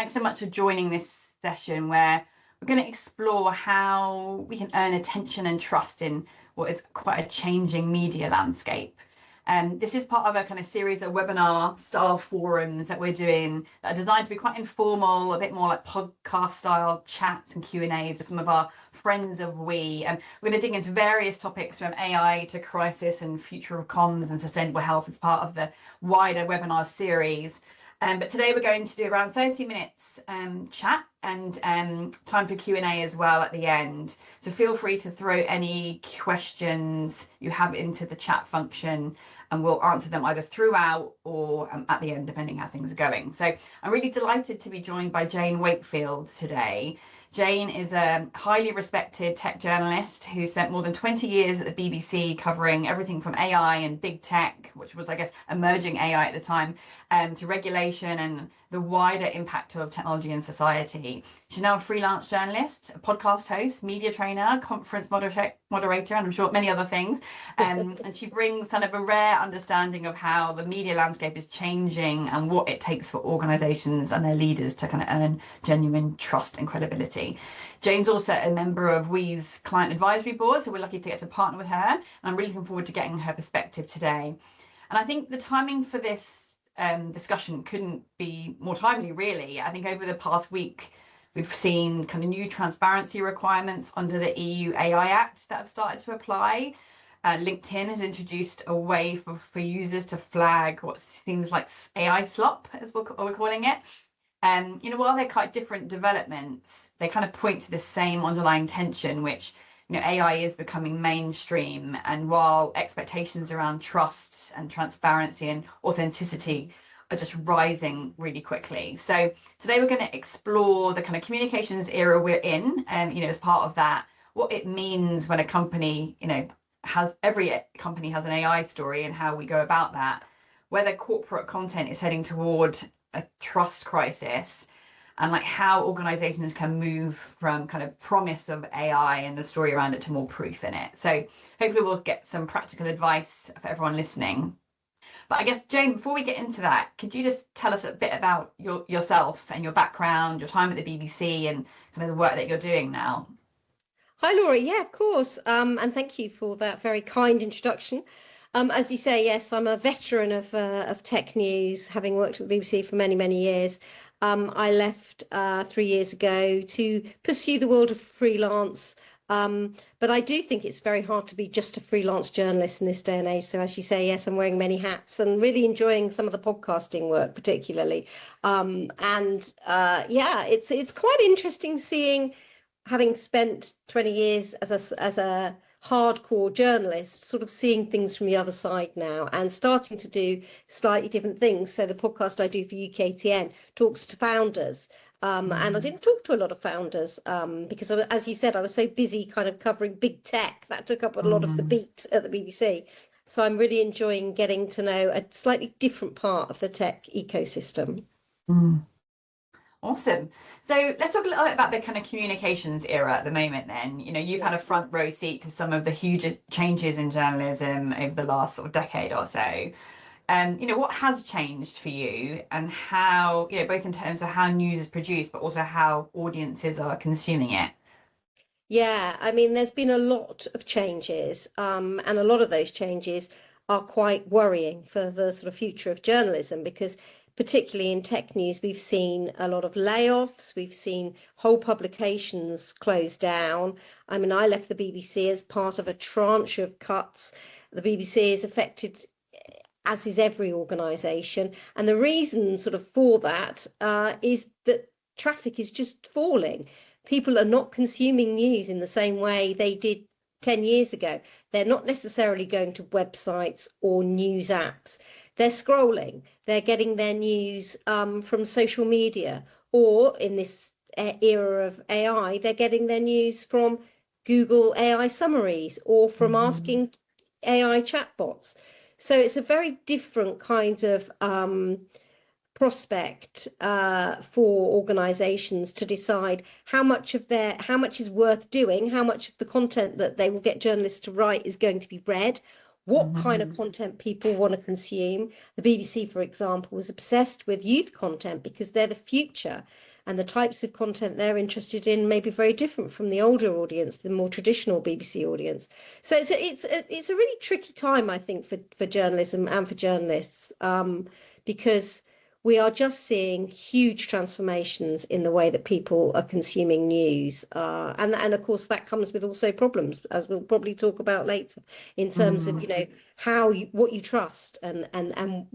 thanks so much for joining this session where we're going to explore how we can earn attention and trust in what is quite a changing media landscape. This is part of a kind of series of webinar style forums that we're doing that are designed to be quite informal, a bit more like podcast style chats and Q&As with some of our friends of we. And we're going to dig into various topics from AI to crisis and future of comms and sustainable health as part of the wider webinar series. But today we're going to do around 30 minutes chat and time for Q&A as well at the end. So feel free to throw any questions you have into the chat function and we'll answer them either throughout or at the end, depending how things are going. So I'm really delighted to be joined by Jane Wakefield today. Jane is a highly respected tech journalist who spent more than 20 years at the BBC covering everything from AI and big tech, which was, I guess, emerging AI at the time, to regulation and the wider impact of technology in society. She's now a freelance journalist, a podcast host, media trainer, conference moderator, and I'm sure many other things. And she brings kind of a rare understanding of how the media landscape is changing and what it takes for organisations and their leaders to kind of earn genuine trust and credibility. Jane's also a member of WE's client advisory board, so we're lucky to get to partner with her. And I'm really looking forward to getting her perspective today. And I think the timing for this discussion couldn't be more timely, really. I think over the past week, we've seen kind of new transparency requirements under the EU AI Act that have started to apply. LinkedIn has introduced a way for users to flag what seems like AI slop, as we're calling it. And, while they're quite different developments, they kind of point to the same underlying tension, which AI is becoming mainstream, and while expectations around trust and transparency and authenticity are just rising really quickly. So today we're going to explore the kind of communications era we're in, and as part of that, what it means when a company, every company has an AI story and how we go about that, whether corporate content is heading toward a trust crisis, and like how organizations can move from kind of promise of AI and the story around it to more proof in it. So hopefully we'll get some practical advice for everyone listening. But I guess, Jane, before we get into that, could you just tell us a bit about yourself and your background, your time at the BBC and kind of the work that you're doing now? Hi, Laura. Yeah, of course. And thank you for that very kind introduction. As you say, yes, I'm a veteran of tech news, having worked at the BBC for many, many years. I left 3 years ago to pursue the world of freelance. But I do think it's very hard to be just a freelance journalist in this day and age. So as you say, yes, I'm wearing many hats and really enjoying some of the podcasting work particularly. Yeah, it's quite interesting seeing, having spent 20 years as a hardcore journalist, sort of seeing things from the other side now and starting to do slightly different things. So the podcast I do for UKTN talks to founders. And I didn't talk to a lot of founders because, as you said, I was so busy kind of covering big tech that took up a lot of the beat at the BBC. So I'm really enjoying getting to know a slightly different part of the tech ecosystem. Awesome. So let's talk a little bit about the kind of communications era at the moment then. You've had a front row seat to some of the huge changes in journalism over the last sort of decade or so. What has changed for you and how, both in terms of how news is produced, but also how audiences are consuming it? Yeah, I mean, there's been a lot of changes, and a lot of those changes are quite worrying for the sort of future of journalism, because particularly in tech news, we've seen a lot of layoffs. We've seen whole publications close down. I mean, I left the BBC as part of a tranche of cuts. The BBC is affected, as is every organisation. And the reason sort of for that is that traffic is just falling. People are not consuming news in the same way they did 10 years ago. They're not necessarily going to websites or news apps. They're scrolling. They're getting their news from social media, or in this era of AI, they're getting their news from Google AI summaries or from asking AI chatbots. So it's a very different kind of prospect for organizations to decide how much is worth doing, how much of the content that they will get journalists to write is going to be read, what kind of content people want to consume. The BBC, for example, was obsessed with youth content because they're the future. and the types of content they're interested in may be very different from the older audience, the more traditional BBC audience. So it's a really tricky time, I think, for journalism and for journalists, because we are just seeing huge transformations in the way that people are consuming news. And of course, that comes with also problems, as we'll probably talk about later, in terms of, what you trust and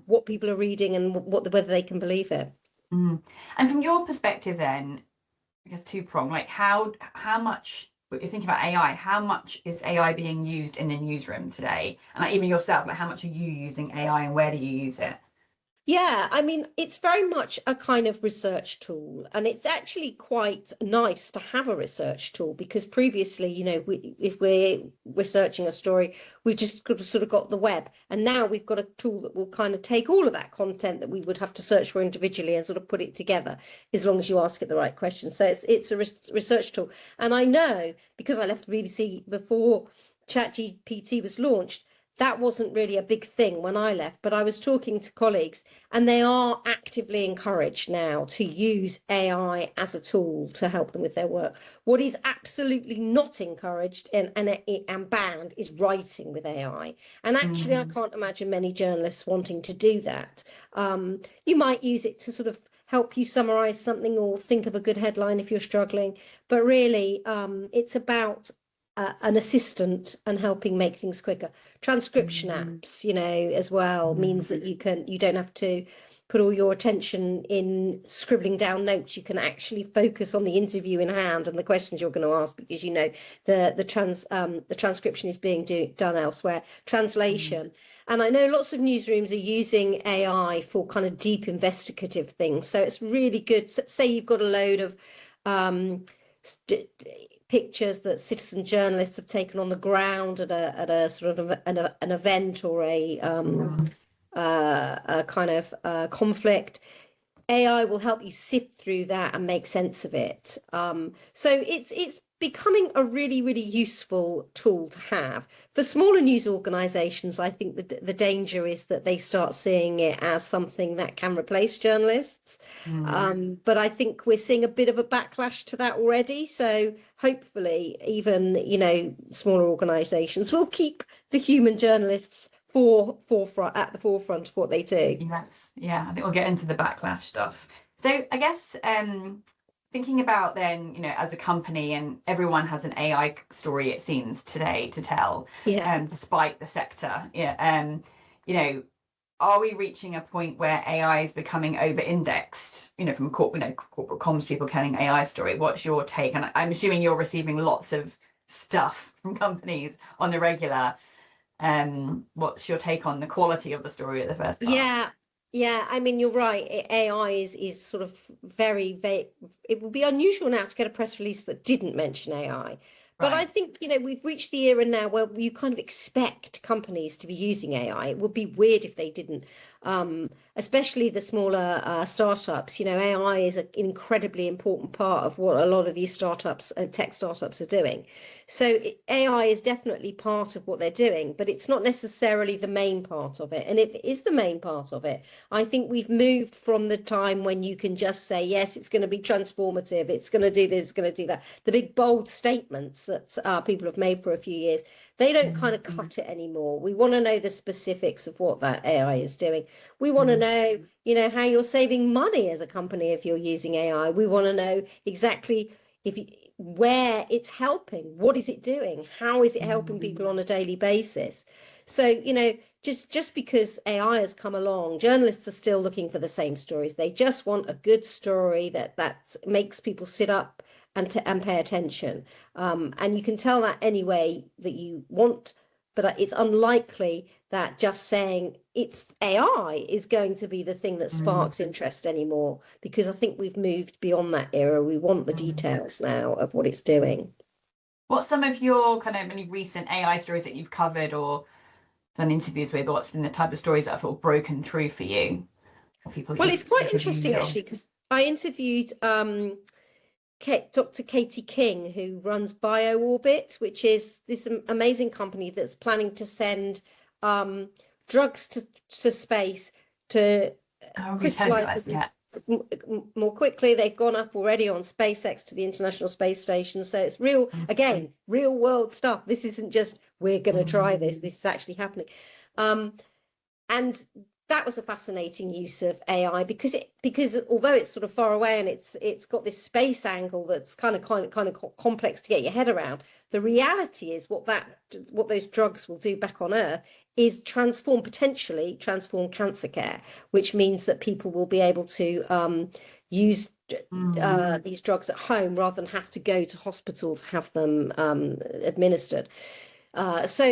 what people are reading and whether they can believe it. And from your perspective then, I guess two-pronged, like how much, if you're thinking about AI, how much is AI being used in the newsroom today? And like even yourself, like how much are you using AI and where do you use it? Yeah, I mean, it's very much a kind of research tool, and it's actually quite nice to have a research tool because previously, if we're researching a story, we just sort of got the web, and now we've got a tool that will kind of take all of that content that we would have to search for individually and sort of put it together, as long as you ask it the right question. So it's a research tool, and I know because I left the BBC before ChatGPT was launched. That wasn't really a big thing when I left, but I was talking to colleagues and they are actively encouraged now to use AI as a tool to help them with their work. What is absolutely not encouraged and banned is writing with AI. And actually, I can't imagine many journalists wanting to do that. You might use it to sort of help you summarize something or think of a good headline if you're struggling. But really, it's about an assistant and helping make things quicker. Transcription apps, as well means that you don't have to put all your attention in scribbling down notes. You can actually focus on the interview in hand and the questions you're going to ask because the transcription is being done elsewhere. Translation. And I know lots of newsrooms are using AI for kind of deep investigative things. So it's really good. Say you've got a load of pictures that citizen journalists have taken on the ground at a sort of an event or a kind of conflict. AI will help you sift through that and make sense of it. So it's becoming a really, really useful tool to have. For smaller news organisations, I think the danger is that they start seeing it as something that can replace journalists. But I think we're seeing a bit of a backlash to that already. So hopefully even, smaller organisations will keep the human journalists at the forefront of what they do. Yes, yeah, I think we'll get into the backlash stuff. So I guess thinking about then, as a company, and everyone has an AI story, it seems, today to tell, despite the sector. Are we reaching a point where AI is becoming over-indexed, from corporate comms people telling AI story? What's your take? And I'm assuming you're receiving lots of stuff from companies on the regular. What's your take on the quality of the story at the first part? Yeah, I mean, you're right. AI is sort of very, very, it would be unusual now to get a press release that didn't mention AI. But I think, we've reached the era now where you kind of expect companies to be using AI. It would be weird if they didn't, especially the smaller startups. AI is an incredibly important part of what a lot of these startups, tech startups, are doing. So AI is definitely part of what they're doing, but it's not necessarily the main part of it. And if it is the main part of it, I think we've moved from the time when you can just say, yes, it's going to be transformative, it's going to do this, it's going to do that. The big bold statements that people have made for a few years, they don't kind of cut it anymore. We want to know the specifics of what that AI is doing. We want to know, how you're saving money as a company if you're using AI. We want to know exactly where it's helping. What is it doing? How is it helping people on a daily basis? So, just because AI has come along, journalists are still looking for the same stories. They just want a good story that makes people sit up and pay attention. And you can tell that any way that you want, but it's unlikely that just saying it's AI is going to be the thing that sparks interest anymore, because I think we've moved beyond that era. We want the details now of what it's doing. What's some of your kind of any recent AI stories that you've covered or done interviews with? What's been the type of stories that have sort of broken through for you? Well, it's quite interesting actually, because I interviewed Dr. Katie King, who runs BioOrbit, which is this amazing company that's planning to send drugs to space to crystallize them. more quickly. They've gone up already on SpaceX to the International Space Station. So it's real, again, real world stuff. This isn't just we're going to try this. This is actually happening. And that was a fascinating use of AI because although it's sort of far away and it's got this space angle that's kind of complex to get your head around, the reality is what those drugs will do back on Earth is potentially transform cancer care, which means that people will be able to use these drugs at home rather than have to go to hospital to have them administered. So,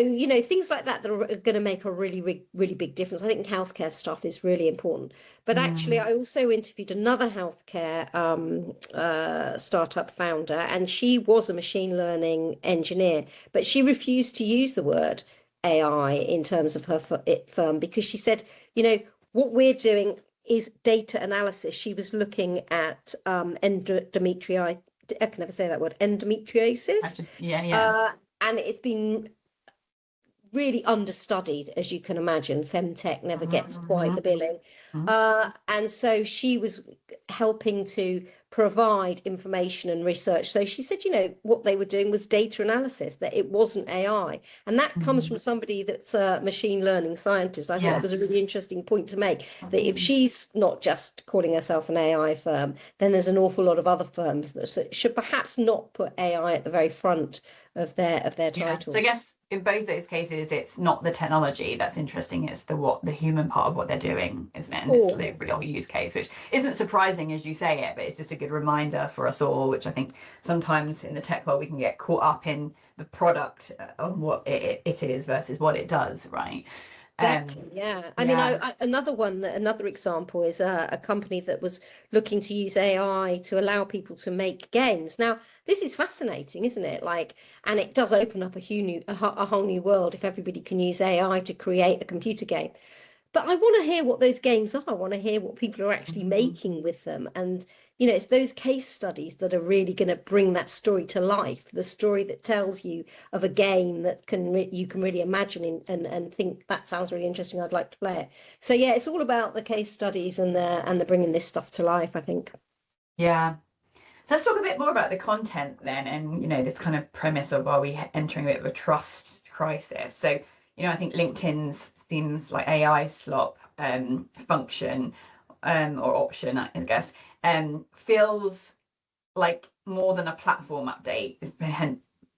things like that are going to make a really, really big difference. I think healthcare stuff is really important. But actually, I also interviewed another healthcare startup founder, and she was a machine learning engineer, but she refused to use the word AI in terms of her firm because she said, what we're doing is data analysis. She was looking at endometriosis. I can never say that word, endometriosis. And it's been really understudied, as you can imagine. Femtech never gets quite the billing. And so she was helping to provide information and research. So she said, what they were doing was data analysis, that it wasn't AI. And that comes from somebody that's a machine learning scientist. I thought that was a really interesting point to make, that if she's not just calling herself an AI firm, then there's an awful lot of other firms that should perhaps not put AI at the very front of their titles. So I guess in both those cases, it's not the technology that's interesting, it's the human part of what they're doing, isn't it? And it's the real use case, which isn't surprising as you say it, but it's just a good reminder for us all, which I think sometimes in the tech world we can get caught up in the product of what it is versus what it does, right? Exactly. I mean, another example is a company that was looking to use AI to allow people to make games. Now, this is fascinating, isn't it? And it does open up a whole new world if everybody can use AI to create a computer game. But I want to hear what those games are. I want to hear what people are actually making with them. And, it's those case studies that are really going to bring that story to life. The story that tells you of a game that you can really imagine and think that sounds really interesting. I'd like to play it. So, it's all about the case studies and the bringing this stuff to life, I think. Yeah. So let's talk a bit more about the content then, and this kind of premise of are we entering a bit of a trust crisis. So I think LinkedIn's seems like AI slop function or option, I guess, feels like more than a platform update. It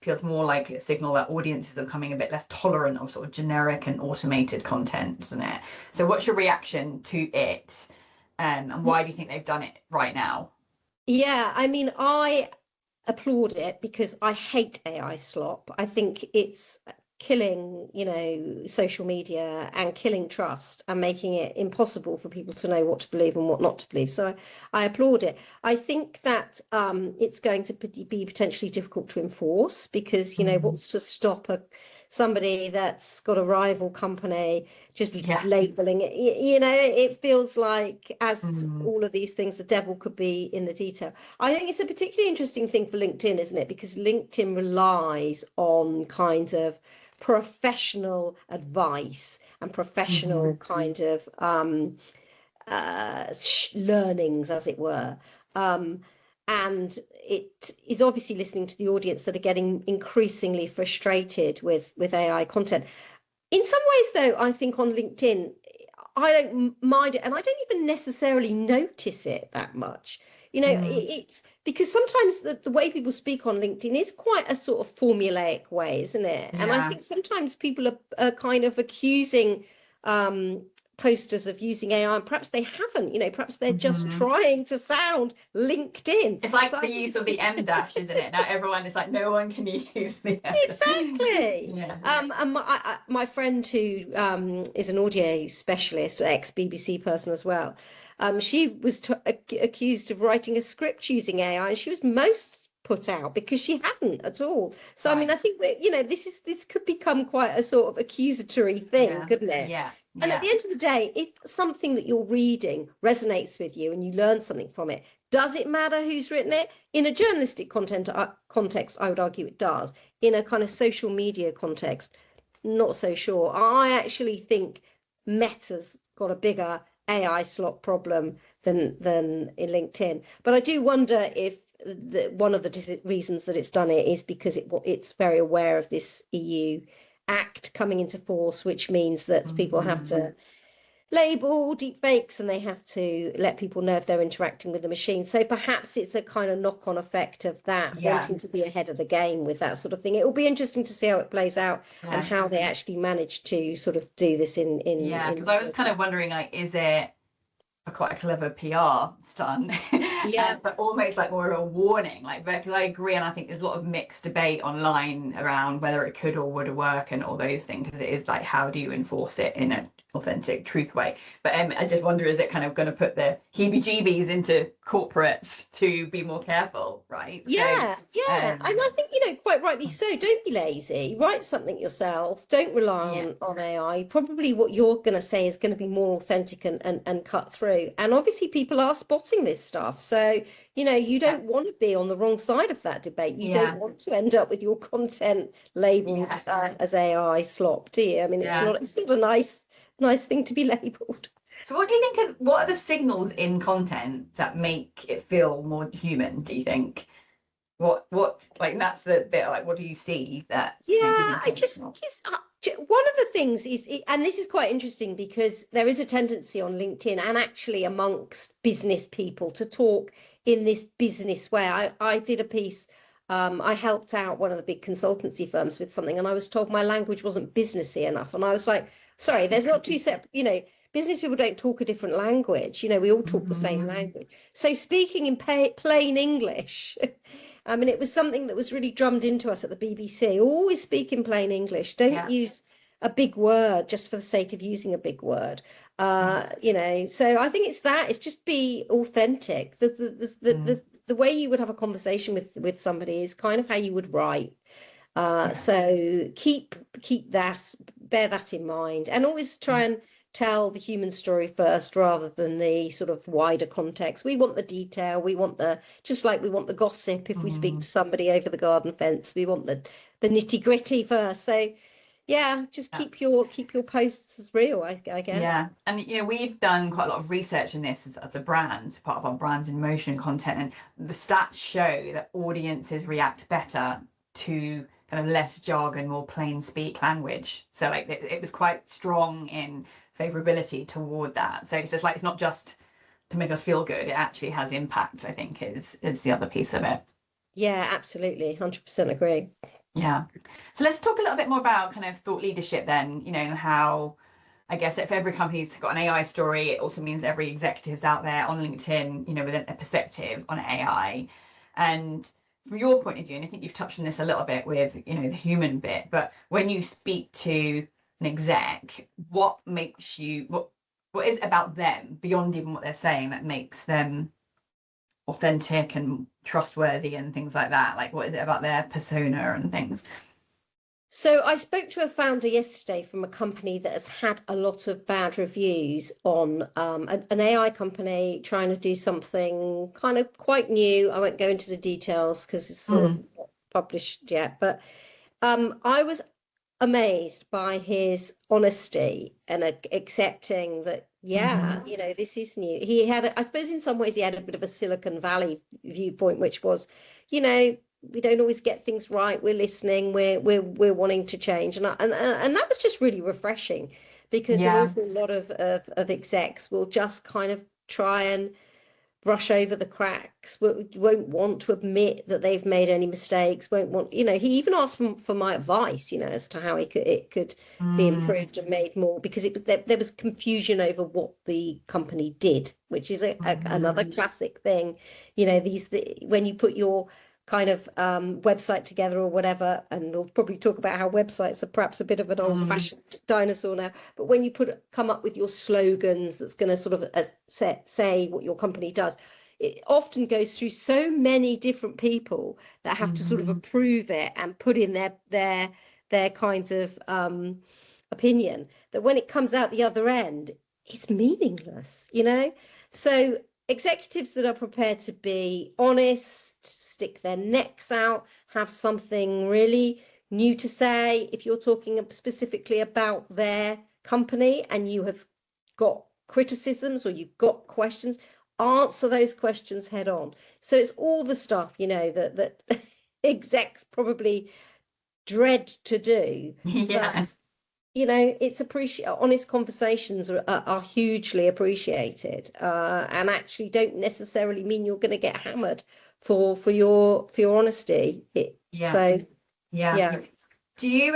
feels more like a signal that audiences are becoming a bit less tolerant of sort of generic and automated content, isn't it? So what's your reaction to it, and why do you think they've done it right now? Yeah, I mean, I applaud it because I hate AI slop. I think it's killing, social media and killing trust and making it impossible for people to know what to believe and what not to believe. So I applaud it. I think that it's going to be potentially difficult to enforce because, what's to stop somebody that's got a rival company just labeling it? It feels like, as all of these things, the devil could be in the detail. I think it's a particularly interesting thing for LinkedIn, isn't it? Because LinkedIn relies on kind of professional advice and professional kind of learnings, as it were. And it is obviously listening to the audience that are getting increasingly frustrated with AI content. In some ways, though, I think on LinkedIn, I don't mind it, and I don't even necessarily notice it that much. It's because sometimes the way people speak on LinkedIn is quite a sort of formulaic way, isn't it? And I think sometimes people are kind of accusing posters of using AI, and perhaps they haven't, perhaps they're just trying to sound LinkedIn. It's like the use of the M dash, isn't it? Now everyone is like, no one can use the M. Exactly. And my friend who is an audio specialist, ex-BBC person as well, she was accused of writing a script using AI, and she was most put out because she hadn't at all. So I mean, I think this could become quite a sort of accusatory thing, couldn't it? And at the end of the day, if something that you're reading resonates with you and you learn something from it, does it matter who's written it? In a journalistic context, I would argue it does. In a kind of social media context, not so sure. I actually think Meta's got a bigger AI slot problem than in LinkedIn. But I do wonder if one of the reasons that it's done it is because it's very aware of this EU Act coming into force, which means that people have to label deepfakes and they have to let people know if they're interacting with the machine. So perhaps it's a kind of knock-on effect of that, wanting to be ahead of the game with that sort of thing. It will be interesting to see how it plays out and how they actually manage to sort of do this in because I was kind of wondering, like, is it quite a clever PR stunt, but almost like more of a warning, like, because I agree, and I think there's a lot of mixed debate online around whether it could or would work and all those things, because it is like, how do you enforce it in an authentic truth way? But I just wonder, is it kind of going to put the heebie-jeebies into corporates to be more careful, right? And I think, quite rightly so, don't be lazy, write something yourself, don't rely on AI. Probably what you're going to say is going to be more authentic and cut through, and obviously people are spotting this stuff, so you don't want to be on the wrong side of that debate. You don't want to end up with your content labeled as AI slop, do you? I mean, it's not a nice thing to be labeled. So what do you think what are the signals in content that make it feel more human, do you think? What like, that's the bit, like, what do you see that I just one of the things is, and this is quite interesting, because there is a tendency on LinkedIn and actually amongst business people to talk in this business way. I did a piece, I helped out one of the big consultancy firms with something, and I was told my language wasn't businessy enough, and I was like, sorry, there's not two separate, business people don't talk a different language, we all talk the same language. So speaking in plain English, I mean, it was something that was really drummed into us at the BBC. Always speak in plain English. Don't use a big word just for the sake of using a big word. So I think it's just be authentic. The way you would have a conversation with somebody is kind of how you would write. So keep that, bear that in mind, and always try and tell the human story first rather than the sort of wider context. We want the detail, just like we want the gossip if we speak to somebody over the garden fence, we want the nitty-gritty first. So just keep your posts as real, I guess. And we've done quite a lot of research in this as a brand, part of our Brands in Motion content, and the stats show that audiences react better to kind of less jargon, more plain speak language. So like it was quite strong in favorability toward that. So it's just like, it's not just to make us feel good, it actually has impact, I think, is the other piece of it. Yeah, absolutely, 100% agree. So let's talk a little bit more about kind of thought leadership then, how, I guess, if every company's got an AI story, it also means every executive's out there on LinkedIn, with a perspective on AI. And from your point of view, and I think you've touched on this a little bit with, the human bit, but when you speak to an exec, what makes you, what is it about them beyond even what they're saying that makes them authentic and trustworthy and things like that? Like, what is it about their persona and things? So I spoke to a founder yesterday from a company that has had a lot of bad reviews on an AI company trying to do something kind of quite new. I won't go into the details because it's sort of not published yet, but I was amazed by his honesty and accepting that, this is new. He had, I suppose in some ways he had a bit of a Silicon Valley viewpoint, which was, we don't always get things right. We're listening. We're wanting to change, and that was just really refreshing, because an awful lot of execs will just kind of try and brush over the cracks. Won't want to admit that they've made any mistakes. Won't want, he even asked for my advice, as to how it could be improved and made more, because there was confusion over what the company did, which is another classic thing. When you put your kind of website together or whatever, and we'll probably talk about how websites are perhaps a bit of an old-fashioned dinosaur now, but when you come up with your slogans that's going to sort of say what your company does, it often goes through so many different people that have to sort of approve it and put in their kinds of opinion, that when it comes out the other end, it's meaningless, So executives that are prepared to be honest, stick their necks out, have something really new to say. If you're talking specifically about their company and you have got criticisms or you've got questions, answer those questions head on. So it's all the stuff, that execs probably dread to do. Yeah. But it's honest conversations are hugely appreciated, and actually don't necessarily mean you're going to get hammered for your honesty. Yeah. So yeah. Do you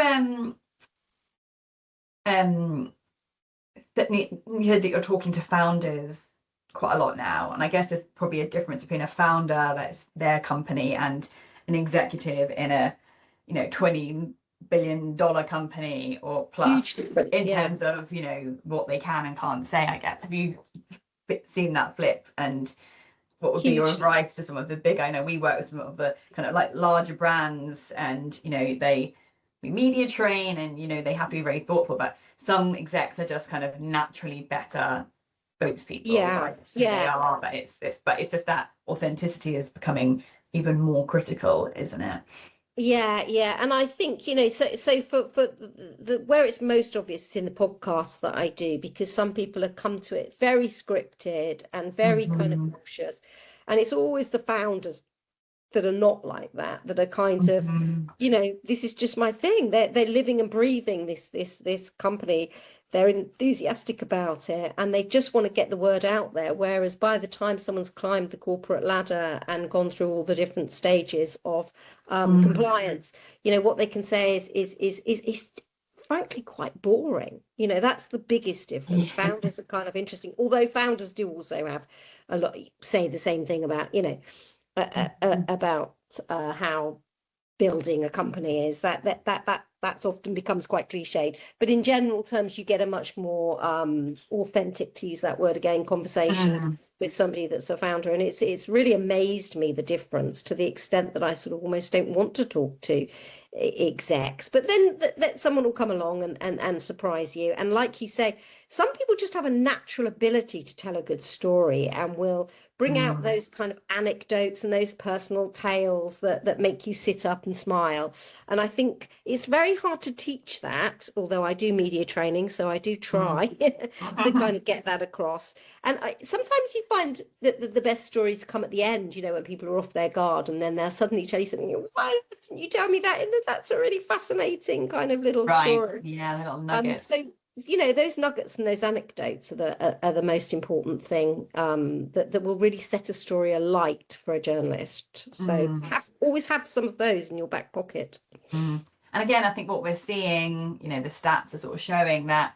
that you said that you're talking to founders quite a lot now, and I guess there's probably a difference between a founder that's their company and an executive in a $20 billion company or plus, in terms of what they can and can't say, I guess. Have you seen that flip, and what would be your advice to some of the big, I know we work with some of the kind of like larger brands, and we media train, and they have to be very thoughtful, but some execs are just kind of naturally better spokespeople. They are, but it's just that authenticity is becoming even more critical, isn't it? Yeah, and I think so for the where it's most obvious is in the podcasts that I do, because some people have come to it very scripted and very kind of cautious, and it's always the founders that are not like that are kind of this is just my thing. They're living and breathing this company. They're enthusiastic about it, and they just want to get the word out there. Whereas by the time someone's climbed the corporate ladder and gone through all the different stages of compliance, what they can say is frankly quite boring. That's the biggest difference. Founders are kind of interesting, although founders do also have a lot say the same thing about about how building a company is. That's often becomes quite cliched, but in general terms you get a much more authentic, to use that word again, conversation with somebody that's a founder. And it's really amazed me, the difference, to the extent that I sort of almost don't want to talk to execs, but then that someone will come along and surprise you. And like you say, some people just have a natural ability to tell a good story and will bring out those kind of anecdotes and those personal tales that make you sit up and smile. And I think it's very hard to teach that, although I do media training, so I do try to kind of get that across. And sometimes you find that the best stories come at the end, when people are off their guard, and then they'll suddenly tell you something. Why didn't you tell me that? That's a really fascinating kind of little story. Yeah, little nuggets. So those nuggets and those anecdotes are the most important thing, that will really set a story alight for a journalist. So always have some of those in your back pocket. And again, I think what we're seeing, the stats are sort of showing that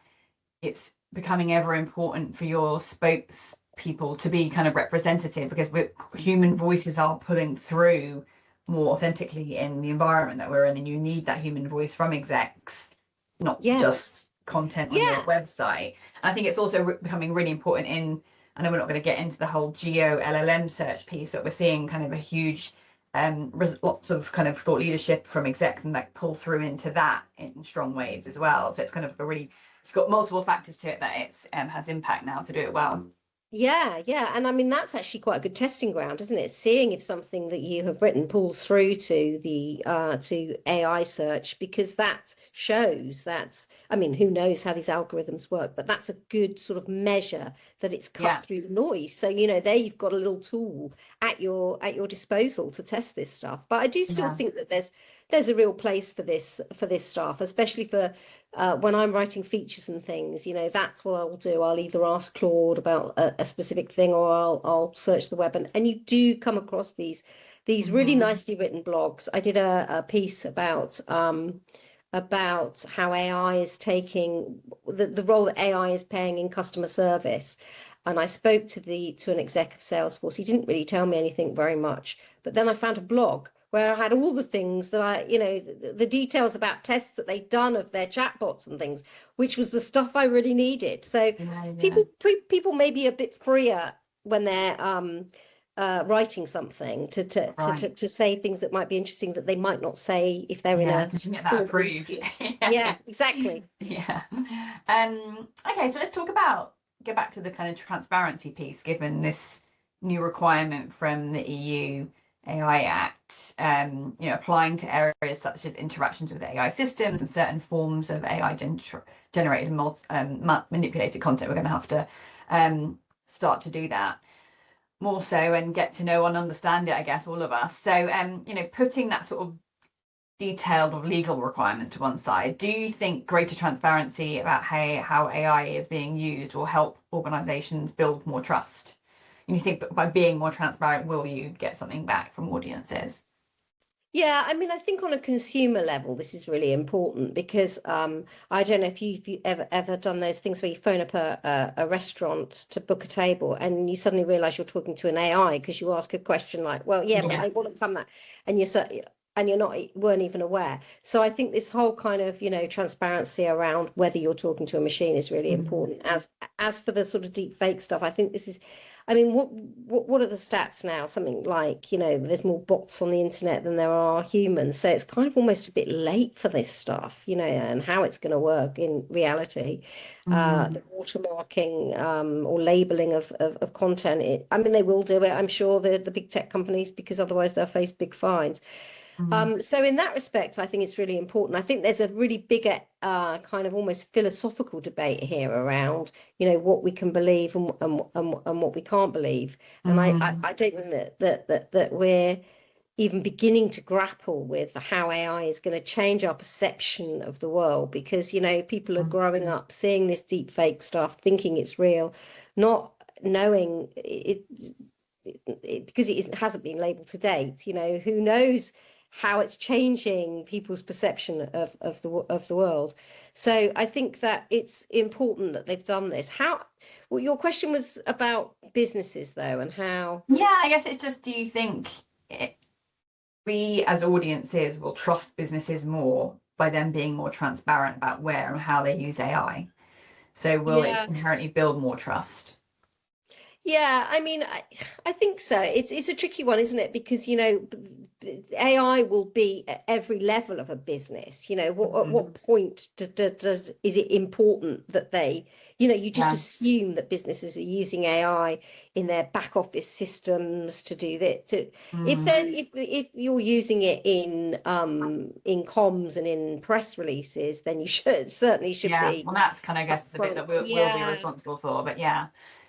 it's becoming ever important for your spokespeople to be kind of representative, because human voices are pulling through more authentically in the environment that we're in, and you need that human voice from execs, not just content on your website. And I think it's also becoming really important in, I know we're not going to get into the whole geo LLM search piece, but we're seeing kind of a huge lots of kind of thought leadership from execs, and like pull through into that in strong ways as well. So it's kind of it's got multiple factors to it that it's has impact now to do it well. Yeah, and I mean that's actually quite a good testing ground, isn't it? Seeing if something that you have written pulls through to the to AI search, because that shows I mean, who knows how these algorithms work, but that's a good sort of measure that it's cut through the noise. So there you've got a little tool at your disposal to test this stuff. But I do still think that there's a real place for this stuff, especially for when I'm writing features and things. That's what I'll do. I'll either ask Claude about a specific thing, or I'll search the web, and you do come across these really nicely written blogs. I did a piece about how AI is taking the role that AI is playing in customer service. And I spoke to an exec of Salesforce. He didn't really tell me anything very much, but then I found a blog where I had all the things that the details about tests that they'd done of their chatbots and things, which was the stuff I really needed. So people may be a bit freer when they're writing something to say things that might be interesting that they might not say if they're in a. Because you can get that approved. Yeah, exactly. Yeah. Okay, so let's get back to the kind of transparency piece, given this new requirement from the EU AI Act, applying to areas such as interactions with AI systems and certain forms of AI generated and manipulated content. We're going to have to start to do that. more so and get to know and understand it, I guess, all of us. So, putting that sort of detailed or legal requirements to one side, do you think greater transparency about how AI is being used will help organizations build more trust? And you think that by being more transparent, will you get something back from audiences? Yeah, I mean, I think on a consumer level, this is really important because I don't know if you've ever done those things where you phone up a restaurant to book a table and you suddenly realize you're talking to an AI because you ask a question like, well, yeah, but Yeah. I want to come that, and you're not weren't even aware. So I think this whole kind of, transparency around whether you're talking to a machine is really important. As for the sort of deep fake stuff, I think this is, I mean, what are the stats now? Something like, there's more bots on the internet than there are humans. So it's kind of almost a bit late for this stuff, and how it's going to work in reality. The watermarking or labeling of content. I mean, they will do it, I'm sure, the big tech companies, because otherwise they'll face big fines. So in that respect, I think it's really important. I think there's a really bigger kind of almost philosophical debate here around, what we can believe and what we can't believe. And I don't think that we're even beginning to grapple with how AI is going to change our perception of the world, because, people are growing up seeing this deep fake stuff, thinking it's real, not knowing because it hasn't been labeled to date. Who knows how it's changing people's perception of the world. So I think that it's important that they've done this. Well, your question was about businesses though, and how. Yeah, I guess it's just, do you think we as audiences will trust businesses more by them being more transparent about where and how they use AI? So will it inherently build more trust? Yeah, I mean, I think so. It's a tricky one, isn't it? Because, AI will be at every level of a business. At what point is it important that they, you just assume that businesses are using AI in their back office systems to do that. If you're using it in comms and in press releases, then you certainly should be. Well, that's kind of, I guess, the bit that we'll be responsible for. But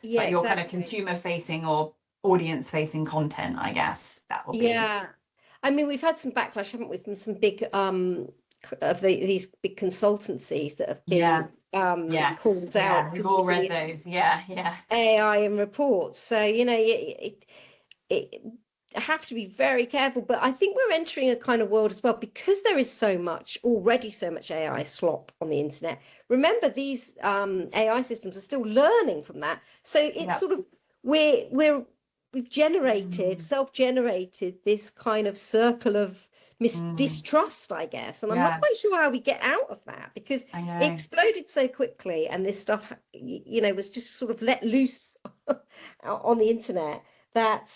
but your kind of consumer facing or audience facing content, I guess that will be. I mean, we've had some backlash, haven't we, from some big these big consultancies that have been called out. We've all read those. AI in reports. So it have to be very careful. But I think we're entering a kind of world as well, because there is already so much AI slop on the internet. Remember, these AI systems are still learning from that. So it's sort of we've self-generated this kind of circle of distrust, I guess. And I'm not quite sure how we get out of that, because it exploded so quickly, and this stuff, was just sort of let loose on the internet. That,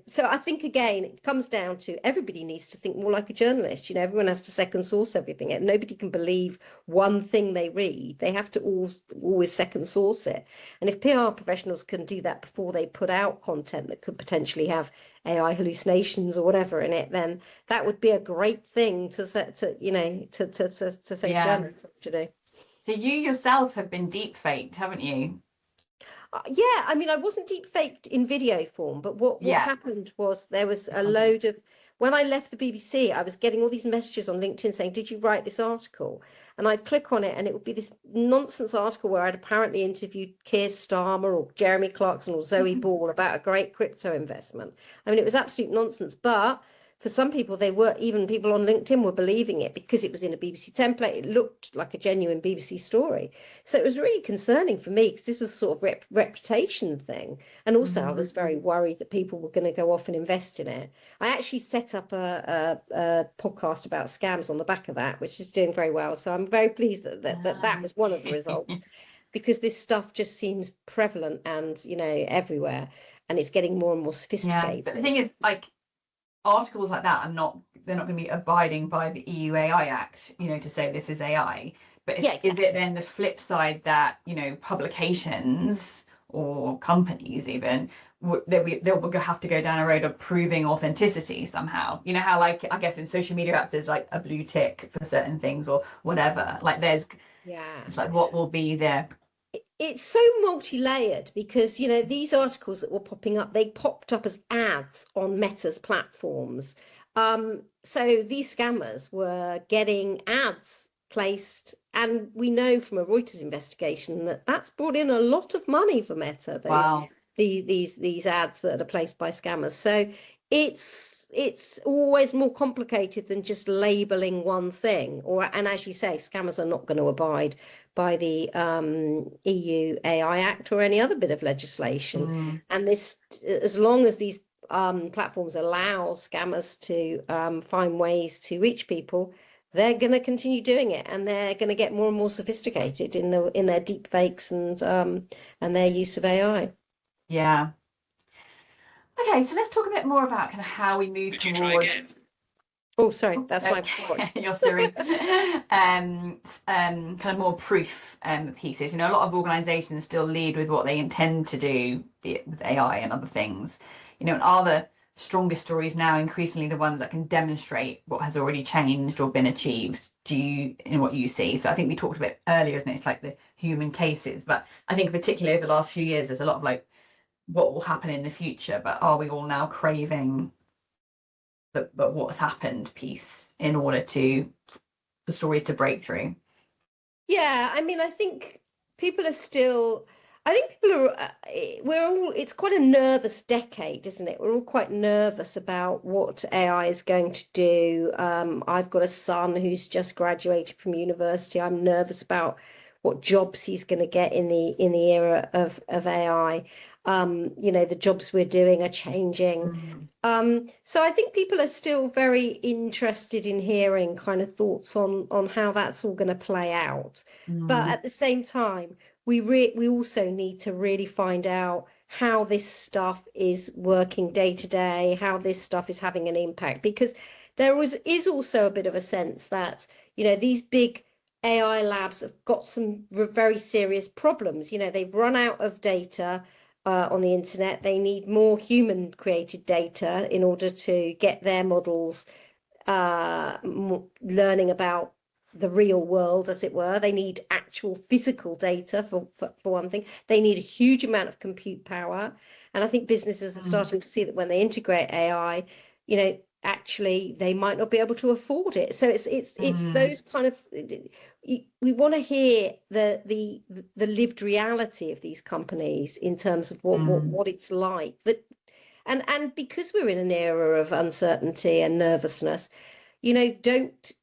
so I think, again, it comes down to everybody needs to think more like a journalist. Everyone has to second source everything. And nobody can believe one thing they read. They have to always second source it. And if PR professionals can do that before they put out content that could potentially have AI hallucinations or whatever in it, then that would be a great thing to say journalists to do. So you yourself have been deep faked, haven't you? Yeah, I mean, I wasn't deep faked in video form, but what happened was there was a load of, when I left the BBC, I was getting all these messages on LinkedIn saying, did you write this article? And I'd click on it and it would be this nonsense article where I'd apparently interviewed Keir Starmer or Jeremy Clarkson or Zoe Ball about a great crypto investment. I mean, it was absolute nonsense, but for some people, even people on LinkedIn were believing it because it was in a BBC template. It looked like a genuine BBC story. So it was really concerning for me, because this was sort of reputation thing. And also I was very worried that people were going to go off and invest in it. I actually set up a podcast about scams on the back of that, which is doing very well. So I'm very pleased that was one of the results, because this stuff just seems prevalent and, everywhere. And it's getting more and more sophisticated. Yeah, but the thing is, articles like that they're not going to be abiding by the EU AI Act, to say this is AI. But is it then the flip side that, publications or companies even, they'll have to go down a road of proving authenticity somehow? How, I guess in social media apps there's like a blue tick for certain things or whatever. It's what will be there? it's so multi-layered because, you know, these articles that were popping up, they popped up as ads on Meta's platforms. So these scammers were getting ads placed, and we know from a Reuters investigation that that's brought in a lot of money for Meta, Wow. these ads that are placed by scammers. So it's always more complicated than just labeling one thing. And as you say, scammers are not going to abide by the EU AI Act or any other bit of legislation. And this, as long as these platforms allow scammers to find ways to reach people, they're going to continue doing it, and they're going to get more and more sophisticated in their deep fakes and their use of AI. Yeah. Okay, so let's talk a bit more about kind of how we move towards. Oh, sorry, that's my watch. Your Siri. Kind of more proof pieces. You know, a lot of organisations still lead with what they intend to do, be it with AI and other things. You know, and are the strongest stories now increasingly the ones that can demonstrate what has already changed or been achieved? In what you see? So I think we talked a bit earlier, isn't it? It's like the human cases, but I think particularly over the last few years, there's a lot of like, what will happen in the future, but are we all now craving but what's happened piece in order for stories to break through? Yeah, I mean, I think people are still, it's quite a nervous decade, isn't it? We're all quite nervous about what AI is going to do. I've got a son who's just graduated from university. I'm nervous about what jobs he's going to get in the era of AI. You know, the jobs we're doing are changing. So I think people are still very interested in hearing kind of thoughts on how that's all going to play out. But at the same time, we also need to really find out how this stuff is working day to day, how this stuff is having an impact, because is also a bit of a sense that, you know, these big AI labs have got some very serious problems. You know, they've run out of data on the internet. They need more human created data in order to get their models learning about the real world, as it were. They need actual physical data for one thing. They need a huge amount of compute power. And I think businesses are starting to see that when they integrate AI, you know, actually they might not be able to afford it. So it's those kind of, we want to hear the lived reality of these companies in terms of what it's like. That and because we're in an era of uncertainty and nervousness, you know, don't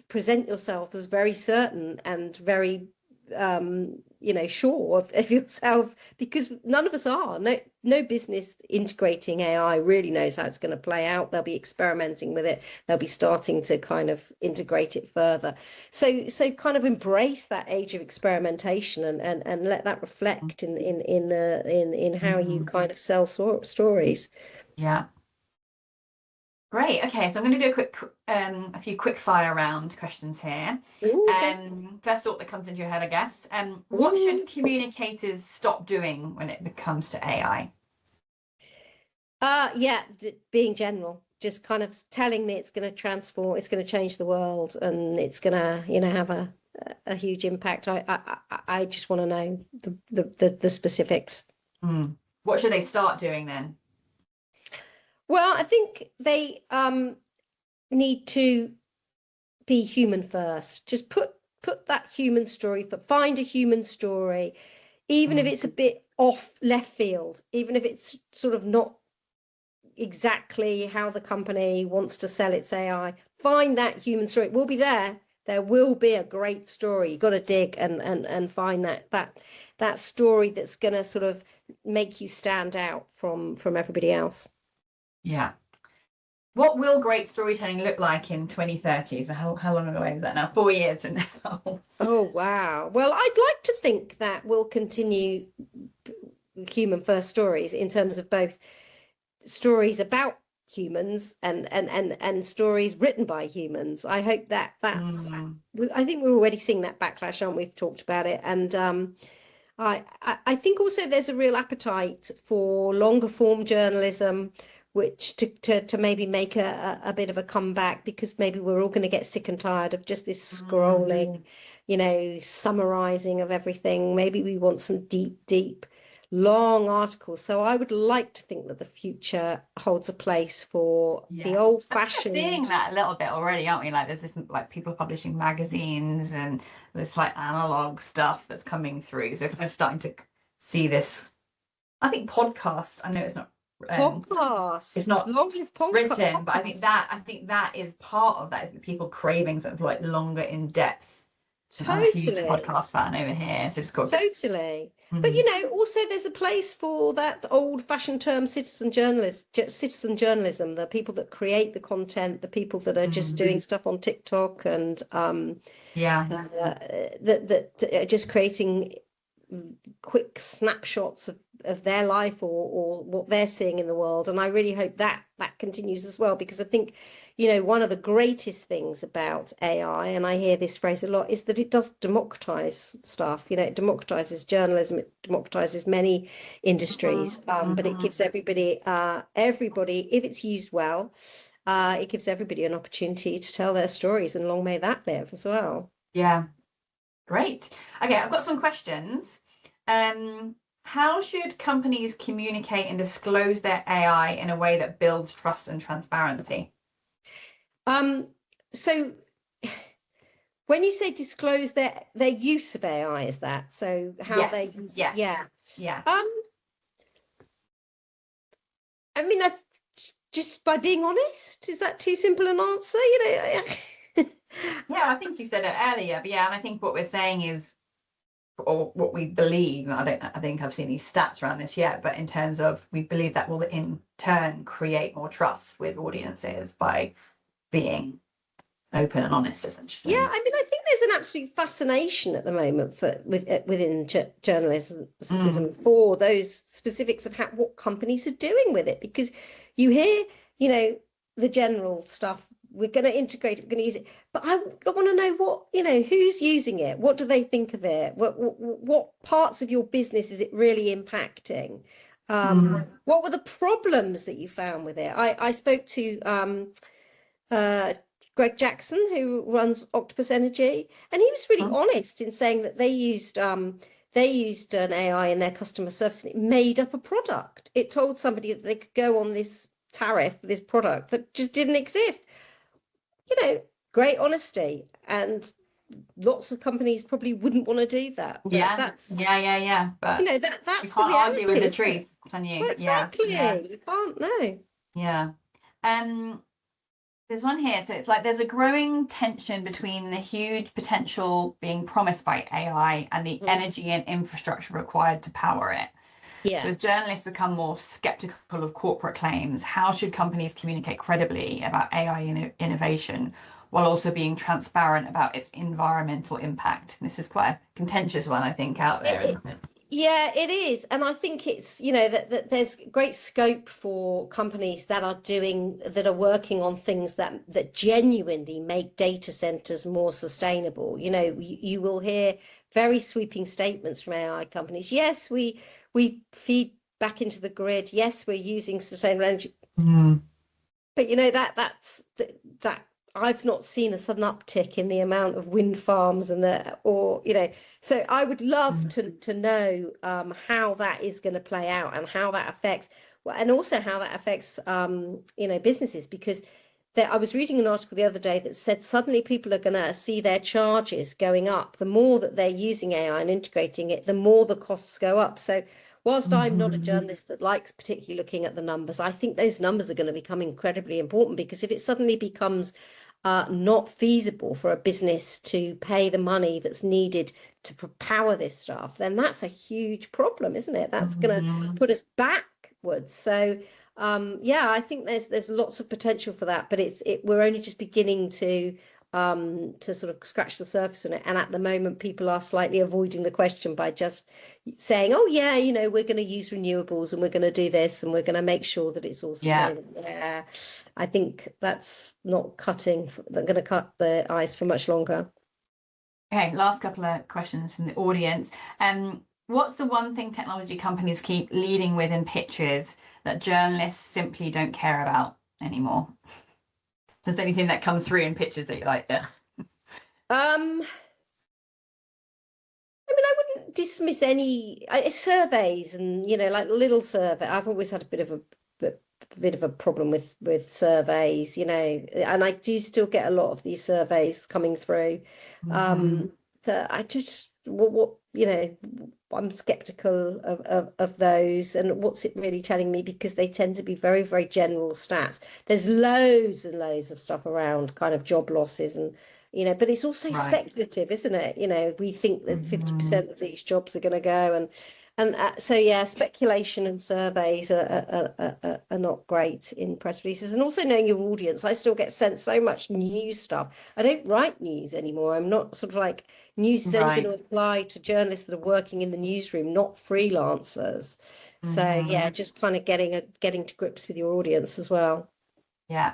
present yourself as very certain and very you know, sure of yourself, because none of us are. No business integrating AI really knows how it's going to play out. They'll be experimenting with it. They'll be starting to kind of integrate it further. So kind of embrace that age of experimentation and let that reflect in how you kind of sell stories. Yeah. Great. Okay, so I'm going to do a few quick fire round questions here. Ooh, okay. First thought that comes into your head, I guess. What should communicators stop doing when it comes to AI? Yeah, being general, just kind of telling me it's going to transform, it's going to change the world, and it's going to, you know, have a huge impact. I just want to know the specifics. What should they start doing then? Well, I think they need to be human first. Just put that human story, find a human story, even if it's a bit off left field, even if it's sort of not exactly how the company wants to sell its AI. Find that human story. It will be there. There will be a great story. You've got to dig and find that story that's going to sort of make you stand out from everybody else. Yeah. What will great storytelling look like in 2030? So how long away is that now? 4 years from now. Oh, wow. Well, I'd like to think that we'll continue human first stories in terms of both stories about humans and stories written by humans. I hope that's I think we're already seeing that backlash, aren't we? We've talked about it. And I think also there's a real appetite for longer form journalism, which to maybe make a bit of a comeback, because maybe we're all going to get sick and tired of just this scrolling summarizing of everything. Maybe we want some deep, long articles. So I would like to think that the future holds a place for the old-fashioned. We're seeing that a little bit already, aren't we? Like there's this, like people publishing magazines and this like analog stuff that's coming through. So kind of starting to see this. I think podcasts. I know it's not podcasts. It's not podcast. written, but I think that is part of that, is people craving sort of like longer in depth. Totally. I'm a huge podcast fan over here, so it's got totally. But also there's a place for that old-fashioned term, citizen journalism. The people that create the content, the people that are just doing stuff on TikTok and that are just creating quick snapshots of their life or what they're seeing in the world. And I really hope that continues as well, because I think one of the greatest things about AI, and I hear this phrase a lot, is that it does democratize stuff. It democratizes journalism, it democratizes many industries, but it gives everybody, if it's used well, it gives everybody an opportunity to tell their stories, and long may that live as well. Yeah. Great. Okay, I've got some questions. How should companies communicate and disclose their AI in a way that builds trust and transparency? So when you say disclose their use of AI, is that so how they use yeah. I mean, just by being honest, is that too simple an answer? Yeah, I think you said it earlier, but and I think what we're saying is, or what we believe, I think I've seen these stats around this yet, but in terms of, we believe that will in turn create more trust with audiences by being open and honest, essentially. Yeah, I mean, I think there's an absolute fascination at the moment within journalism for those specifics of what companies are doing with it, because you hear, the general stuff. We're going to integrate it, we're going to use it, but I want to know what, who's using it, what do they think of it, what parts of your business is it really impacting, what were the problems that you found with it? I spoke to Greg Jackson, who runs Octopus Energy, and he was really honest in saying that they used an AI in their customer service, and it made up a product. It told somebody that they could go on this tariff for this product that just didn't exist. Great honesty, and lots of companies probably wouldn't want to do that. But But that's you that's can't the reality, argue with the truth, can you? Well, exactly. You can't. No. Yeah. There's one here. So it's like there's a growing tension between the huge potential being promised by AI and the energy and infrastructure required to power it. Yeah. So as journalists become more skeptical of corporate claims, how should companies communicate credibly about AI innovation while also being transparent about its environmental impact? This is quite a contentious one, I think, out there, isn't it? Yeah, it is. And I think it's, that there's great scope for companies that are working on things that genuinely make data centers more sustainable. You will hear very sweeping statements from AI companies. Yes, we feed back into the grid. Yes, we're using sustainable energy. But that I've not seen a sudden uptick in the amount of wind farms so I would love to know how that is going to play out, and how that affects, and also how that affects businesses, because I was reading an article the other day that said suddenly people are going to see their charges going up. The more that they're using AI and integrating it, the more the costs go up. So whilst I'm not a journalist that likes particularly looking at the numbers, I think those numbers are going to become incredibly important, because if it suddenly becomes not feasible for a business to pay the money that's needed to power this stuff, then that's a huge problem, isn't it? That's going to put us backwards. So I think there's lots of potential for that, but we're only just beginning to sort of scratch the surface on it. And at the moment, people are slightly avoiding the question by just saying, oh yeah, we're going to use renewables, and we're going to do this, and we're going to make sure that it's all sustainable. Yeah. I think that's not going to cut the ice for much longer. Okay, last couple of questions from the audience. What's the one thing technology companies keep leading with in pitches that journalists simply don't care about anymore? Is there anything that comes through in pitches that you like this? dismiss any surveys and, you know, like little survey. I've always had a bit of a problem with surveys, you know, and I do still get a lot of these surveys coming through. That I just what you know, I'm skeptical of those, and what's it really telling me, because they tend to be very, very general stats. There's loads and loads of stuff around kind of job losses and, you know, but it's also speculative, isn't it? You know, we think that 50% of these jobs are going to go, so yeah, speculation and surveys are not great in press releases. And also knowing your audience. I still get sent so much news stuff. I don't write news anymore. I'm not sort of like, news is only going to apply to journalists that are working in the newsroom, not freelancers. So yeah, just kind of getting to grips with your audience as well. Yeah.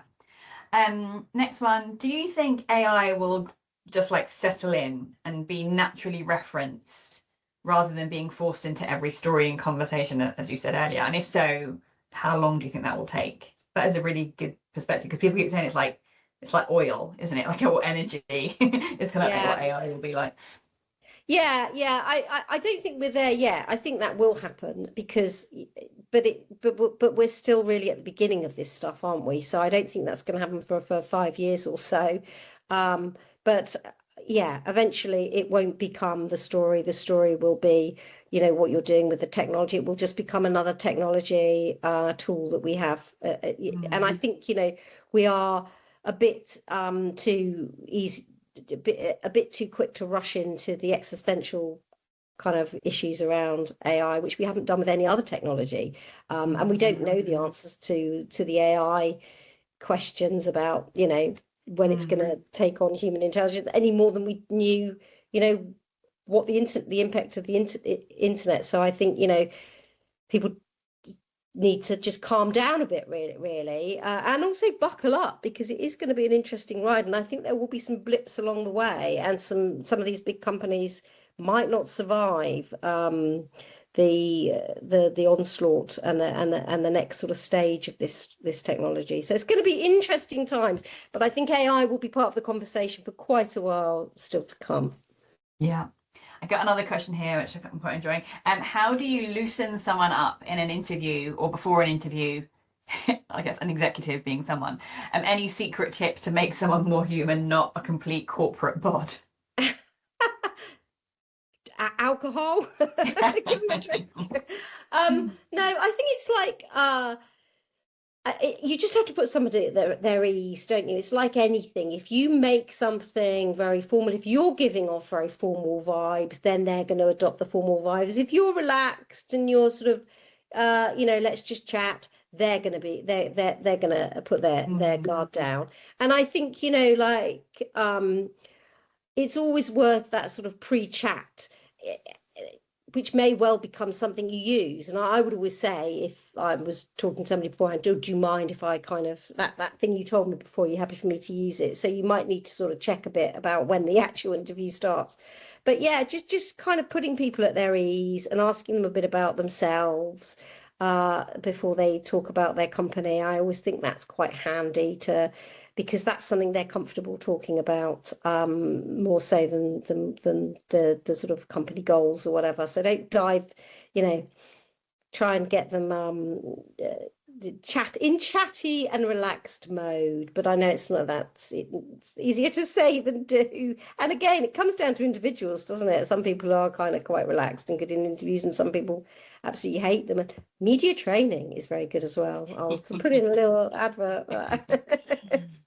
Next one. Do you think AI will just like settle in and be naturally referenced rather than being forced into every story and conversation, as you said earlier? And if so, how long do you think that will take? That is a really good perspective, because people keep saying it's like oil, isn't it? Like, or energy. It's kind of like what AI will be like. Yeah, I don't think we're there yet. I think that will happen, because but we're still really at the beginning of this stuff, aren't we? So I don't think that's going to happen for 5 years or so. But yeah, eventually it won't become the story. The story will be, you know, what you're doing with the technology. It will just become another technology tool that we have. And I think, you know, we are a bit too easy, a bit too quick to rush into the existential kind of issues around AI, which we haven't done with any other technology. And we don't know the answers to the AI questions about, you know, when it's going to take on human intelligence, any more than we knew, you know, what the impact of the internet. So I think, you know, people need to just calm down a bit, really, and also buckle up, because it is going to be an interesting ride. And I think there will be some blips along the way, and some of these big companies might not survive the onslaught and the next sort of stage of this technology. So it's going to be interesting times, but I think AI will be part of the conversation for quite a while still to come. Yeah. I got another question here, which I'm quite enjoying. How do you loosen someone up in an interview or before an interview? I guess an executive being someone. Any secret tips to make someone more human, not a complete corporate bod? Alcohol. No, I think it's like you just have to put somebody at their ease, don't you? It's like anything. If you make something very formal, if you're giving off very formal vibes, then they're going to adopt the formal vibes. If you're relaxed and you're sort of, you know, let's just chat, they're going to put their guard down. And I think, you know, like it's always worth that sort of pre-chat, which may well become something you use. And I would always say, if I was talking to somebody beforehand, do you mind if I kind of, that thing you told me before, you're happy for me to use it? So you might need to sort of check a bit about when the actual interview starts. But yeah, just kind of putting people at their ease and asking them a bit about themselves before they talk about their company. I always think that's quite handy, because that's something they're comfortable talking about, more so than the sort of company goals or whatever. So don't dive, you know, try and get them chatty and relaxed mode. But I know it's easier to say than do. And again, it comes down to individuals, doesn't it? Some people are kind of quite relaxed and good in interviews, and some people absolutely hate them. And media training is very good as well. I'll put in a little advert.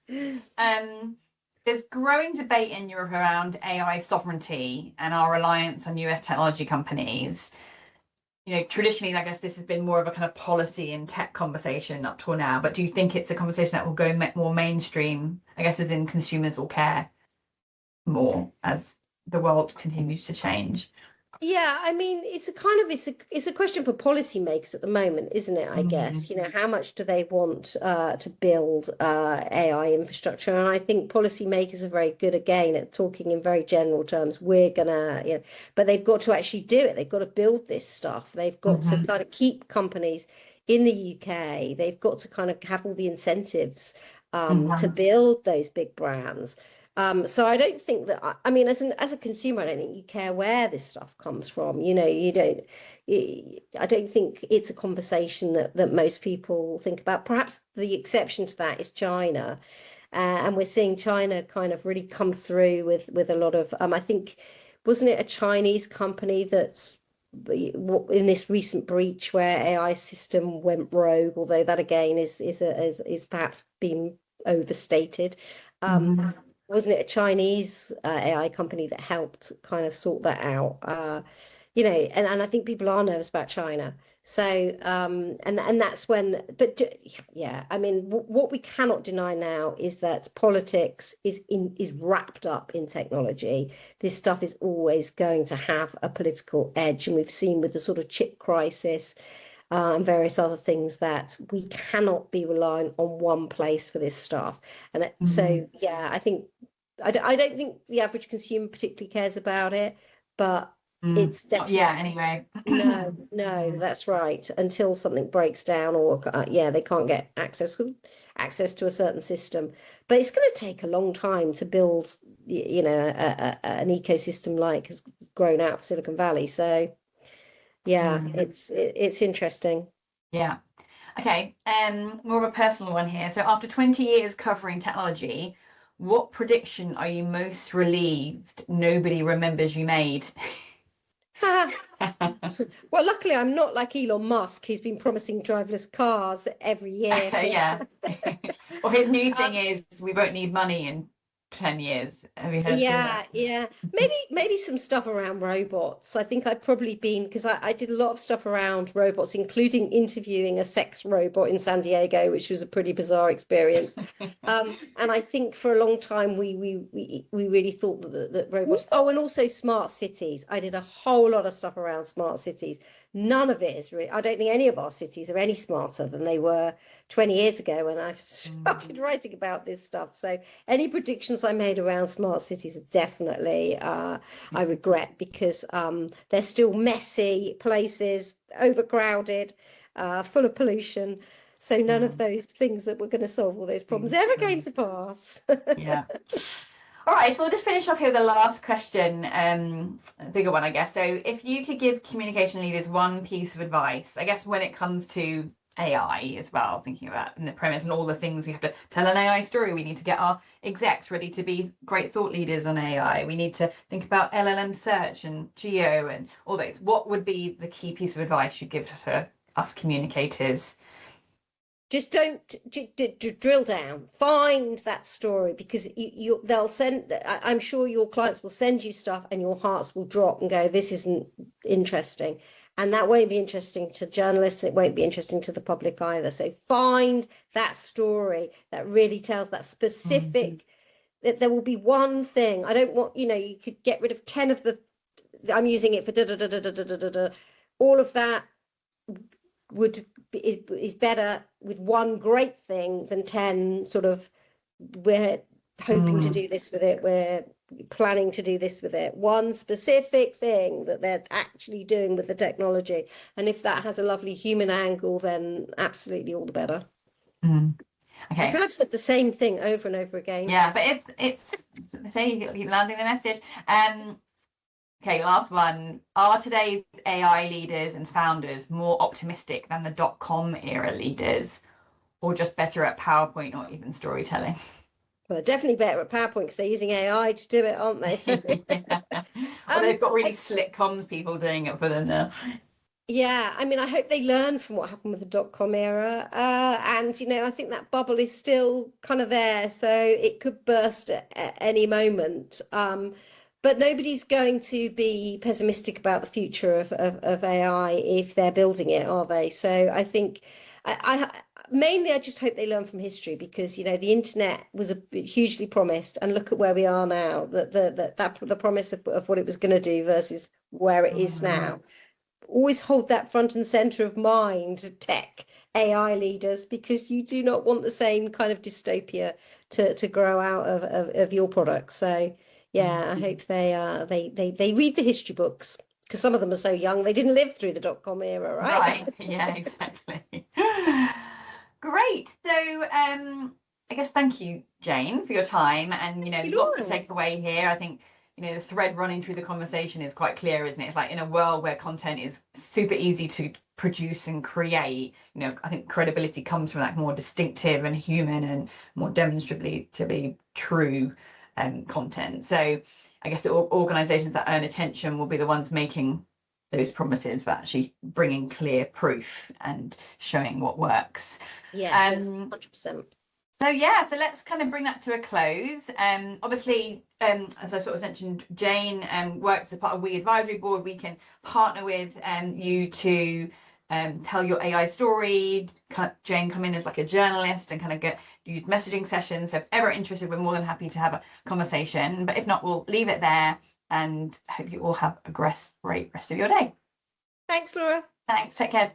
There's growing debate in Europe around AI sovereignty and our reliance on US technology companies. You know, traditionally, I guess this has been more of a kind of policy and tech conversation up till now, but do you think it's a conversation that will go more mainstream, I guess, as in consumers will care more as the world continues to change? Yeah, I mean, it's a question for policymakers at the moment, isn't it? I guess, you know, how much do they want to build AI infrastructure? And I think policymakers are very good, again, at talking in very general terms. We're gonna, you know, but they've got to actually do it. They've got to build this stuff. They've got to kind of keep companies in the UK. They've got to kind of have all the incentives to build those big brands. So I don't think that, I mean, as a consumer, I don't think you care where this stuff comes from. You know, I don't think it's a conversation that most people think about. Perhaps the exception to that is China. And we're seeing China kind of really come through with a lot of, I think, wasn't it a Chinese company that's in this recent breach where AI system went rogue, although that again is perhaps being overstated. Mhm. Wasn't it a Chinese AI company that helped kind of sort that out? You know, and I think people are nervous about China. So, and that's when, but yeah, I mean, what we cannot deny now is that politics is wrapped up in technology. This stuff is always going to have a political edge, and we've seen with the sort of chip crisis and various other things that we cannot be relying on one place for this stuff. And so, yeah, I think I don't think the average consumer particularly cares about it, but it's definitely anyway. no, that's right. Until something breaks down, or yeah, they can't get access to a certain system. But it's going to take a long time to build, you know, an ecosystem like has grown out of Silicon Valley. So yeah, it's interesting. Yeah. Okay. More of a personal one here. So after 20 years covering technology, what prediction are you most relieved nobody remembers you made? Well, luckily I'm not like Elon Musk. He's been promising driverless cars every year. Yeah. Or his new thing is we won't need money in 10 years. Have you heard that? Yeah. Maybe some stuff around robots. I think I've probably been, because I did a lot of stuff around robots, including interviewing a sex robot in San Diego, which was a pretty bizarre experience. And I think for a long time we really thought that robots. Oh, and also smart cities. I did a whole lot of stuff around smart cities. None of it is really, I don't think any of our cities are any smarter than they were 20 years ago when I started writing about this stuff. So any predictions I made around smart cities are definitely I regret, because they're still messy places, overcrowded, full of pollution. So none of those things that were going to solve all those problems ever came to pass. Yeah. All right, so we'll just finish off here with the last question, a bigger one, I guess. So if you could give communication leaders one piece of advice, I guess when it comes to AI as well, thinking about in the premise and all the things we have to tell an AI story, we need to get our execs ready to be great thought leaders on AI. We need to think about LLM search and geo and all those. What would be the key piece of advice you'd give to us communicators? Just don't drill down, find that story, because they'll send, I'm sure your clients will send you stuff and your hearts will drop and go, this isn't interesting. And that won't be interesting to journalists. It won't be interesting to the public either. So find that story that really tells that specific, that there will be one thing. I don't want, you know, you could get rid of 10 of the, I'm using it for da da da da da da da da. All of that is better with one great thing than 10 sort of, we're hoping to do this with it, we're planning to do this with it. One specific thing that they're actually doing with the technology, and if that has a lovely human angle, then absolutely all the better. Okay. I feel I've said the same thing over and over again. Yeah, but it's say you're landing the message. Okay, last one. Are today's AI leaders and founders more optimistic than the .com era leaders, or just better at PowerPoint or even storytelling? Well, they're definitely better at PowerPoint because they're using AI to do it, aren't they? Well, they've got really slick comms people doing it for them now. Yeah, I mean, I hope they learn from what happened with the .com era. And, you know, I think that bubble is still kind of there, so it could burst at any moment. But nobody's going to be pessimistic about the future of AI if they're building it, are they? So I think mainly I just hope they learn from history, because, you know, the internet was hugely promised, and look at where we are now. The promise of what it was going to do versus where it is now. Always hold that front and center of mind, tech AI leaders, because you do not want the same kind of dystopia to grow out of your products. So yeah, I hope they read the history books, because some of them are so young they didn't live through the .com era, right? Right. Yeah, exactly. Great. So I guess thank you, Jane, for your time, and lots to Laura. take away here. I think the thread running through the conversation is quite clear, isn't it? It's like in a world where content is super easy to produce and create, I think credibility comes from that more distinctive and human and more demonstrably to be true content. So I guess the organizations that earn attention will be the ones making those promises, but actually bringing clear proof and showing what works. Yes, 100%. So yeah, so let's kind of bring that to a close. Obviously, as I sort of mentioned, Jane works as part of We Advisory Board. We can partner with you to tell your AI story. Jane come in as like a journalist and kind of use messaging sessions. So if ever interested, we're more than happy to have a conversation. But if not, we'll leave it there and hope you all have a great rest of your day. Thanks, Laura. Thanks. Take care.